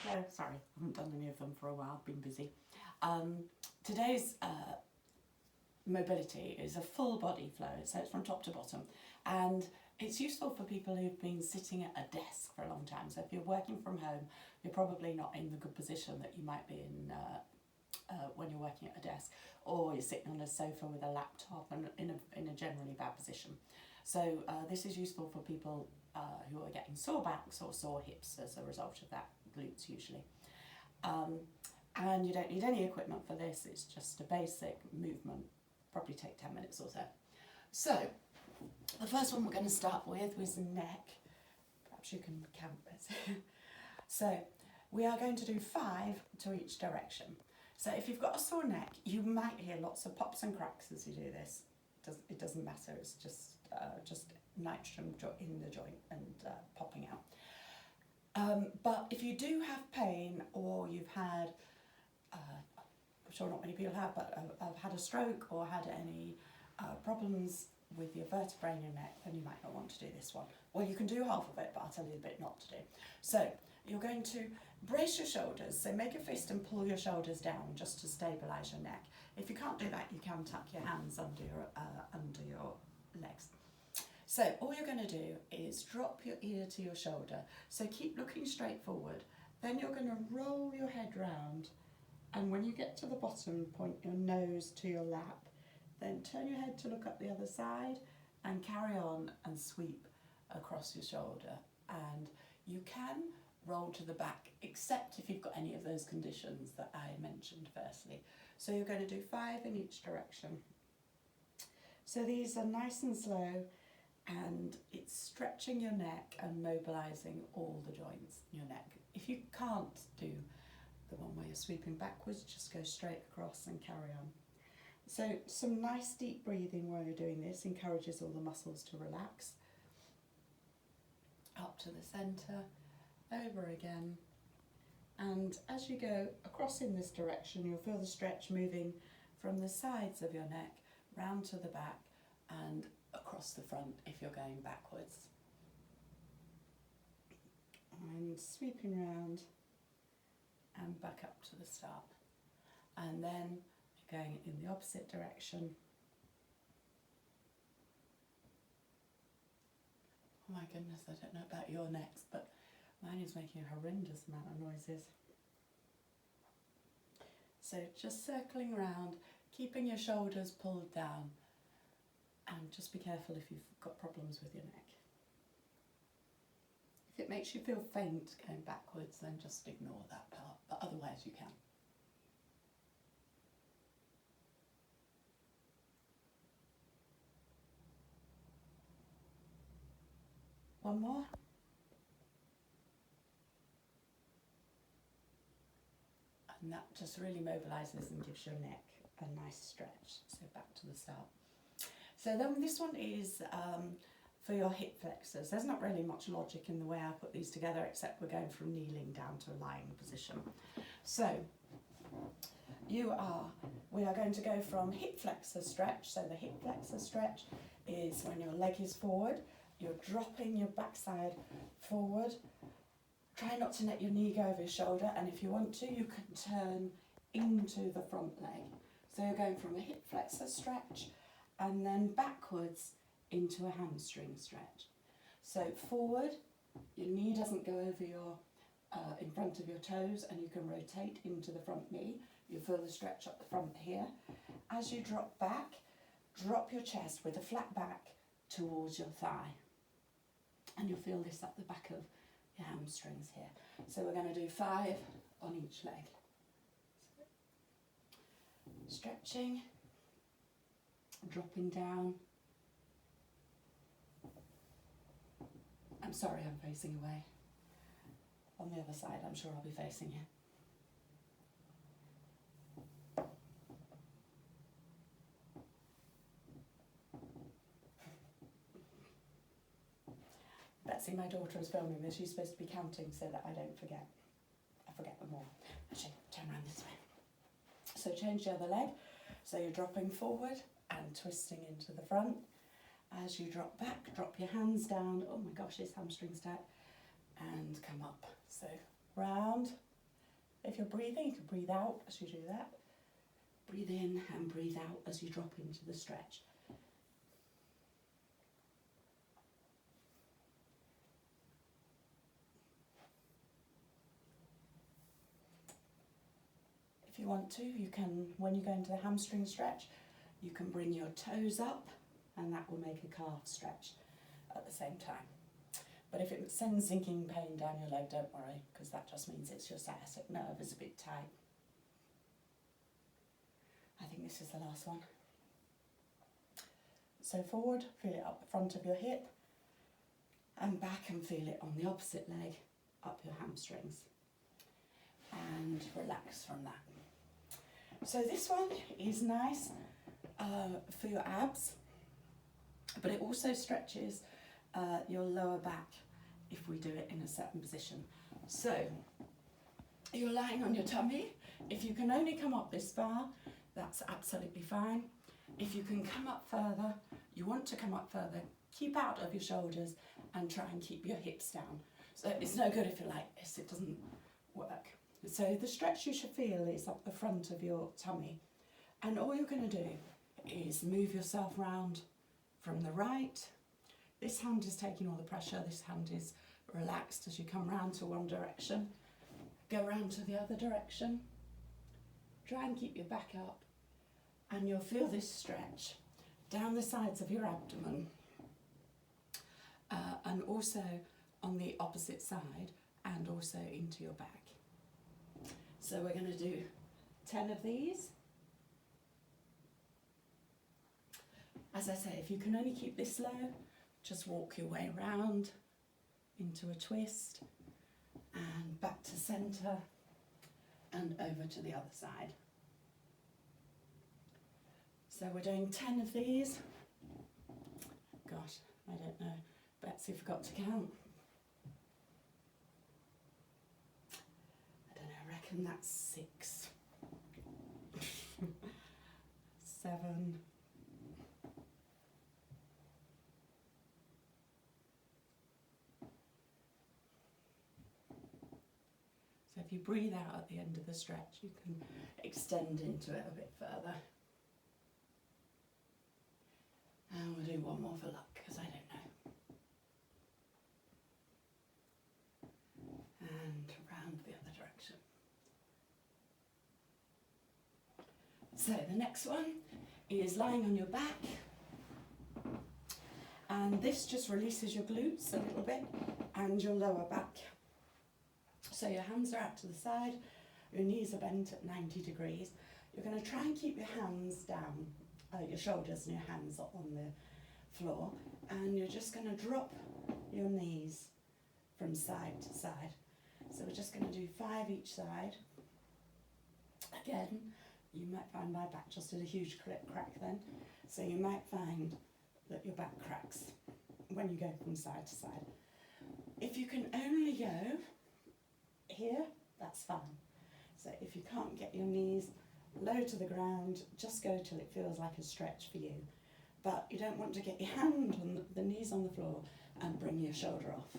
No, sorry, I haven't done any of them for a while, I've been busy. Today's mobility is a full body flow, so it's from top to bottom, and it's useful for people who've been sitting at a desk for a long time. So if you're working from home, you're probably not in the good position that you might be in when you're working at a desk, or you're sitting on a sofa with a laptop and in a generally bad position. So this is useful for people who are getting sore backs or sore hips as a result of that, glutes usually. And you don't need any equipment for this, it's just a basic movement, probably take 10 minutes or so. So the first one we're going to start with was neck. Perhaps you can count this. So we are going to do 5 to each direction. So if you've got a sore neck, you might hear lots of pops and cracks as you do this. It doesn't matter, it's just nitrogen in the joint and popping out. But if you do have pain, or you've had, I'm sure not many people have, but have had a stroke or had any problems with your vertebrae in your neck, then you might not want to do this one. Well, you can do half of it, but I'll tell you a bit not to do. So you're going to brace your shoulders, so make a fist and pull your shoulders down just to stabilise your neck. If you can't do that, you can tuck your hands under your legs. So all you're going to do is drop your ear to your shoulder, so keep looking straight forward. Then you're going to roll your head round, and when you get to the bottom, point your nose to your lap. Then turn your head to look up the other side and carry on and sweep across your shoulder. And you can roll to the back, except if you've got any of those conditions that I mentioned firstly. So you're going to do 5 in each direction. So these are nice and slow, and it's stretching your neck and mobilising all the joints in your neck. If you can't do the one where you're sweeping backwards, just go straight across and carry on. So some nice deep breathing while you're doing this encourages all the muscles to relax. Up to the centre, over again. And as you go across in this direction, you'll feel the stretch moving from the sides of your neck round to the back and across the front if you're going backwards. And sweeping round and back up to the start. And then going in the opposite direction. Oh my goodness, I don't know about your necks, but mine is making a horrendous amount of noises. So just circling around, keeping your shoulders pulled down, and just be careful if you've got problems with your neck. If it makes you feel faint going backwards, then just ignore that part, but otherwise you can. One more. And that just really mobilises and gives your neck a nice stretch. So back to the start. So then this one is for your hip flexors. There's not really much logic in the way I put these together, except we're going from kneeling down to a lying position. So we are going to go from hip flexor stretch. So the hip flexor stretch is when your leg is forward, you're dropping your backside forward. Try not to let your knee go over your shoulder, and if you want to, you can turn into the front leg. So you're going from a hip flexor stretch and then backwards into a hamstring stretch. So forward, your knee doesn't go over your in front of your toes, and you can rotate into the front knee. You feel the stretch up the front here. As you drop back, drop your chest with a flat back towards your thigh. And you'll feel this up the back of your hamstrings here. So we're going to do 5 on each leg. Stretching, dropping down. I'm sorry, I'm facing away. On the other side, I'm sure I'll be facing you. Betsy, my daughter, is filming this. She's supposed to be counting so that I don't forget. I forget them all. Actually, turn around this way. So change the other leg. So you're dropping forward and twisting into the front. As you drop back, drop your hands down. Oh my gosh, this hamstring's tight. And come up. So round If you're breathing, you can breathe out as you do that. Breathe in and breathe out as you drop into the stretch. If you want to, you can, when you go into the hamstring stretch, you can bring your toes up and that will make a calf stretch at the same time. But if it sends sinking pain down your leg, don't worry, because that just means it's your sciatic nerve is a bit tight. I think this is the last one. So forward, feel it up the front of your hip, and back and feel it on the opposite leg, up your hamstrings. And relax from that. So this one is nice for your abs, but it also stretches your lower back if we do it in a certain position. So you're lying on your tummy. If you can only come up this far, that's absolutely fine. If you can come up further, you want to come up further, keep out of your shoulders and try and keep your hips down. So it's no good if you're like this, it doesn't work. So the stretch you should feel is up the front of your tummy. And all you're going to do is move yourself round from the right. This hand is taking all the pressure, this hand is relaxed as you come round to one direction. Go round to the other direction. Try and keep your back up and you'll feel this stretch down the sides of your abdomen and also on the opposite side and also into your back. So we're going to do 10 of these. As I say, if you can only keep this low, just walk your way around into a twist and back to centre and over to the other side. So we're doing 10 of these. Gosh, I don't know. Betsy forgot to count. I don't know, I reckon that's 6. 7. So if you breathe out at the end of the stretch, you can extend into it a bit further. And we'll do one more for luck, because I don't know. And round the other direction. So the next one is lying on your back. And this just releases your glutes a little bit and your lower back. So your hands are out to the side, your knees are bent at 90 degrees. You're going to try and keep your hands down, your shoulders and your hands on the floor, and you're just going to drop your knees from side to side. So we're just going to do 5 each side. Again, you might find my back just did a huge crack then, so you might find that your back cracks when you go from side to side. If you can only go here, that's fine. So if you can't get your knees low to the ground, just go till it feels like a stretch for you. But you don't want to get your hand on the knees on the floor and bring your shoulder off.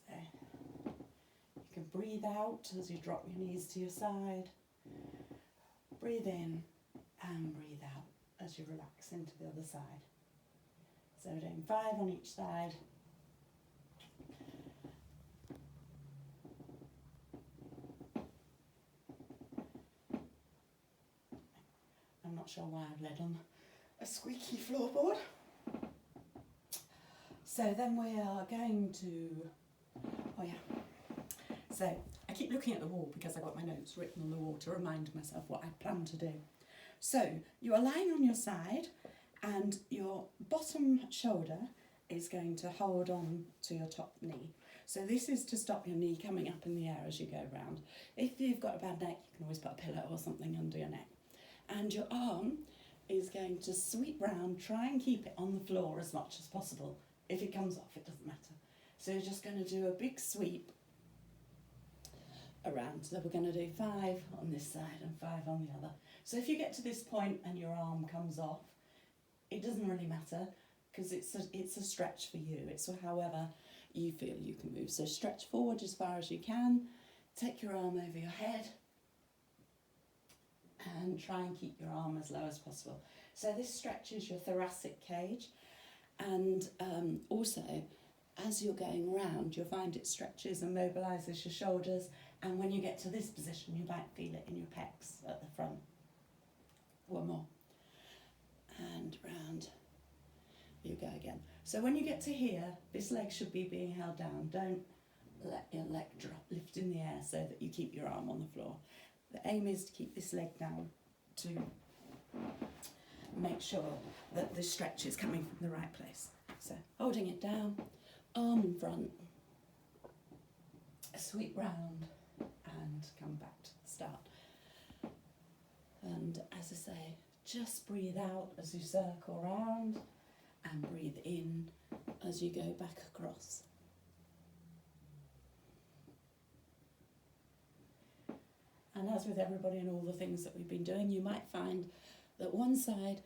So you can breathe out as you drop your knees to your side. Breathe in and breathe out as you relax into the other side. So we're doing 5 on each side. I'm not sure why I've led on a squeaky floorboard. So then we are going to, oh yeah, so I keep looking at the wall because I've got my notes written on the wall to remind myself what I plan to do. So you are lying on your side and your bottom shoulder is going to hold on to your top knee. So this is to stop your knee coming up in the air as you go round. If you've got a bad neck, you can always put a pillow or something under your neck. And your arm is going to sweep round, try and keep it on the floor as much as possible. If it comes off, it doesn't matter. So you're just going to do a big sweep around. So we're going to do 5 on this side and 5 on the other. So if you get to this point and your arm comes off, it doesn't really matter because it's a stretch for you. It's however you feel you can move. So stretch forward as far as you can, take your arm over your head, and try and keep your arm as low as possible. So this stretches your thoracic cage, and also as you're going round, you'll find it stretches and mobilises your shoulders, and when you get to this position you might feel it in your pecs at the front. One more, and round you go again. So when you get to here, this leg should be being held down. Don't let your leg drop, lift in the air so that you keep your arm on the floor. The aim is to keep this leg down to make sure that the stretch is coming from the right place. So holding it down, arm in front, sweep round and come back to the start. And as I say, just breathe out as you circle round and breathe in as you go back across. And as with everybody and all the things that we've been doing, you might find that one side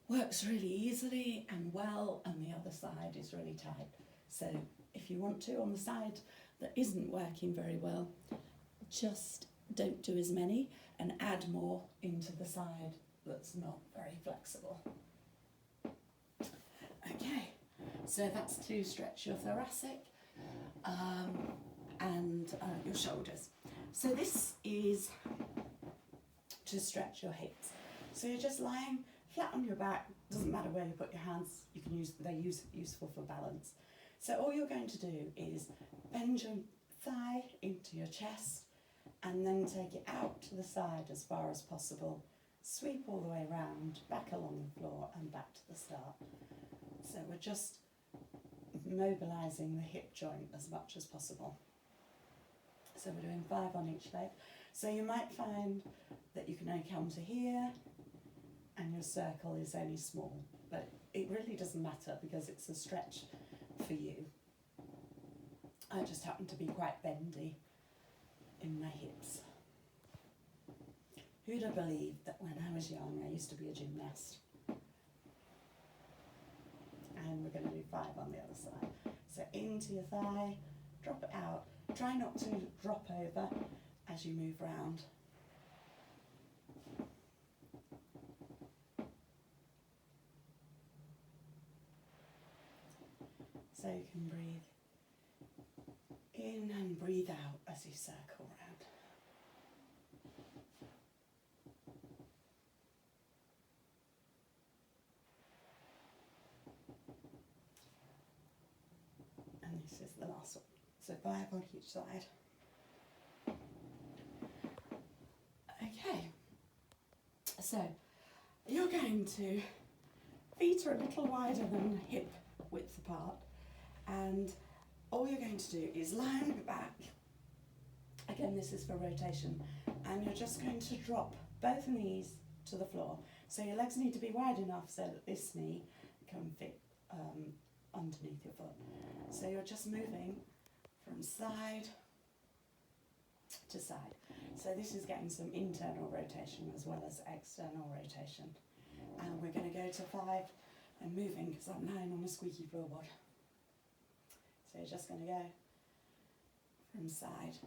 works really easily and well and the other side is really tight. So if you want to, on the side that isn't working very well, just don't do as many and add more into the side that's not very flexible. Okay, so that's to stretch your thoracic and your shoulders. So this is to stretch your hips. So you're just lying flat on your back, doesn't matter where you put your hands, you can use, they're useful for balance. So all you're going to do is bend your thigh into your chest and then take it out to the side as far as possible. Sweep all the way around, back along the floor and back to the start. So we're just mobilising the hip joint as much as possible. So we're doing 5 on each leg. So you might find that you can only come to here and your circle is only small, but it really doesn't matter because it's a stretch for you. I just happen to be quite bendy in my hips. Who'd have believed that when I was young I used to be a gymnast? And we're going to do 5 on the other side. So into your thigh, drop it out. Try not to drop over as you move round. So you can breathe in and breathe out as you circle round. And this is the last one. So 5 on each side. Okay, so you're going to, feet are a little wider than hip width apart, and all you're going to do is lie on your back. Again, this is for rotation, and you're just going to drop both knees to the floor. So your legs need to be wide enough so that this knee can fit underneath your foot. So you're just moving from side to side. So this is getting some internal rotation as well as external rotation. And we're going to go to 5 and moving because I'm lying on a squeaky floorboard. So you're just going to go from side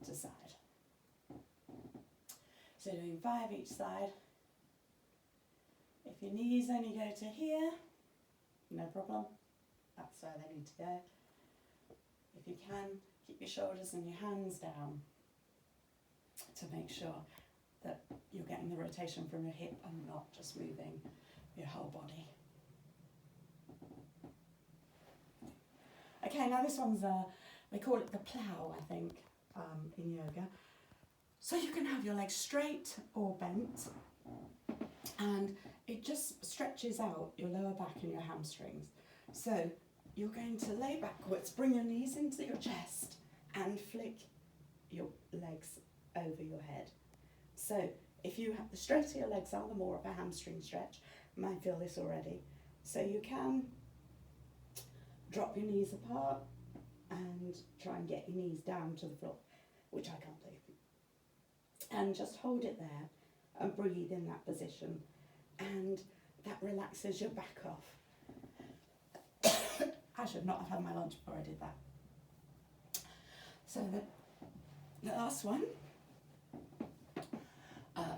to side. So doing 5 each side. If your knees only go to here, no problem. That's where they need to go. If you can, keep your shoulders and your hands down to make sure that you're getting the rotation from your hip and not just moving your whole body. Okay, now this one's, they call it the plow, I think, in yoga. So you can have your legs straight or bent, and it just stretches out your lower back and your hamstrings. So you're going to lay backwards, bring your knees into your chest and flick your legs over your head. So if you have, the straighter your legs are, the more of a hamstring stretch. You might feel this already. So you can drop your knees apart and try and get your knees down to the floor, which I can't do. And just hold it there and breathe in that position, and that relaxes your back off. As should not have had my lunch before I did that. So the last one,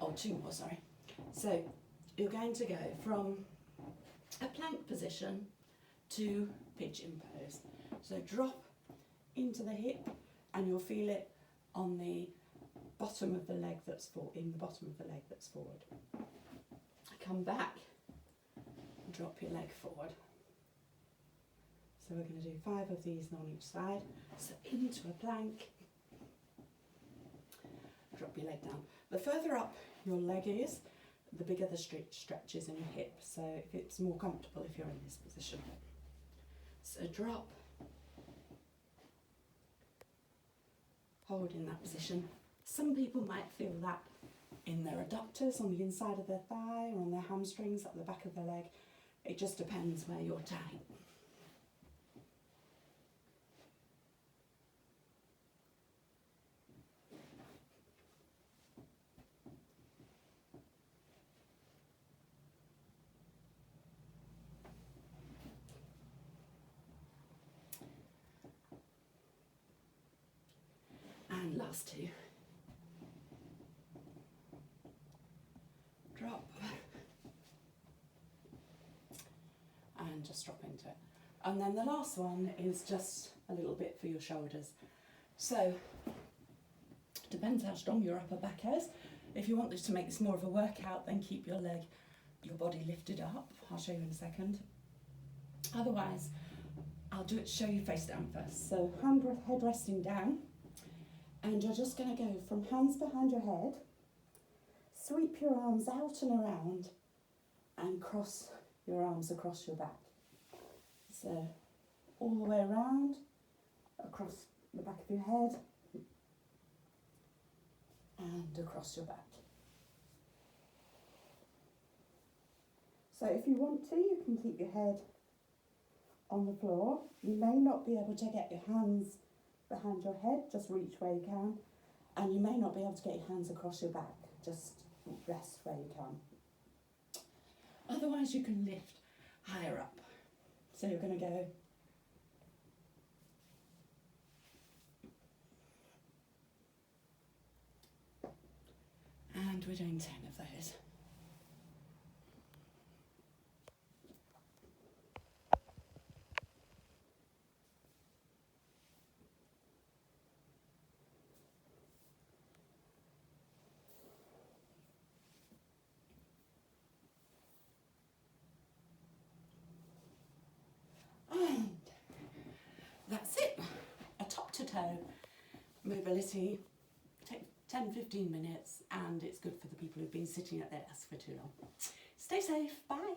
or two more, sorry. So you're going to go from a plank position to pigeon pose. So drop into the hip and you'll feel it on the bottom of the leg that's forward, in the bottom of the leg that's forward. Come back, drop your leg forward. So we're going to do 5 of these on each side. So into a plank, drop your leg down. The further up your leg is, the bigger the stretch is in your hip. So if it's more comfortable if you're in this position. So drop, hold in that position. Some people might feel that in their adductors on the inside of their thigh or on their hamstrings at the back of the leg. It just depends where you're tight. And last two. Drop. And just drop into it. And then the last one is just a little bit for your shoulders. So, depends how strong your upper back is. If you want this to make this more of a workout, then keep your body lifted up. I'll show you in a second. Otherwise, I'll show you face down first. So, head resting down. And you're just going to go from hands behind your head, sweep your arms out and around, and cross your arms across your back. So, all the way around, across the back of your head, and across your back. So if you want to, you can keep your head on the floor. You may not be able to get your hands behind your head, just reach where you can, and you may not be able to get your hands across your back, just rest where you can. Otherwise you can lift higher up. So you're going to go and we're doing 10 of those. And that's it. A top to toe mobility. Take 10-15 minutes and it's good for the people who've been sitting at their desk for too long. Stay safe. Bye.